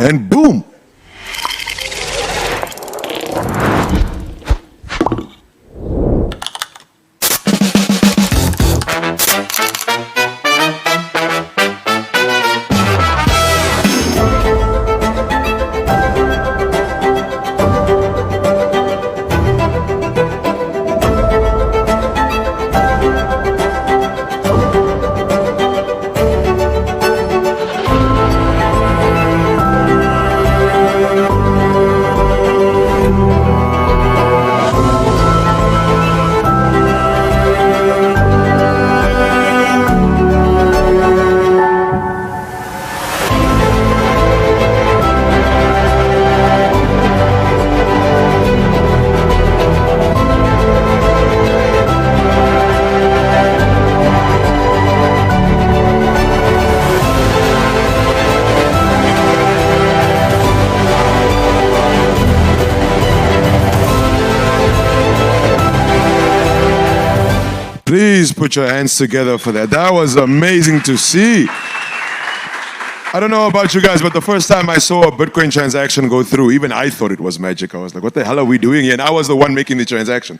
And boom. Please put your hands together for that. That was amazing to see. I don't know about you guys, but the first time I saw a Bitcoin transaction go through, even I thought it was magic. I was like, what the hell are we doing here? And I was the one making the transaction.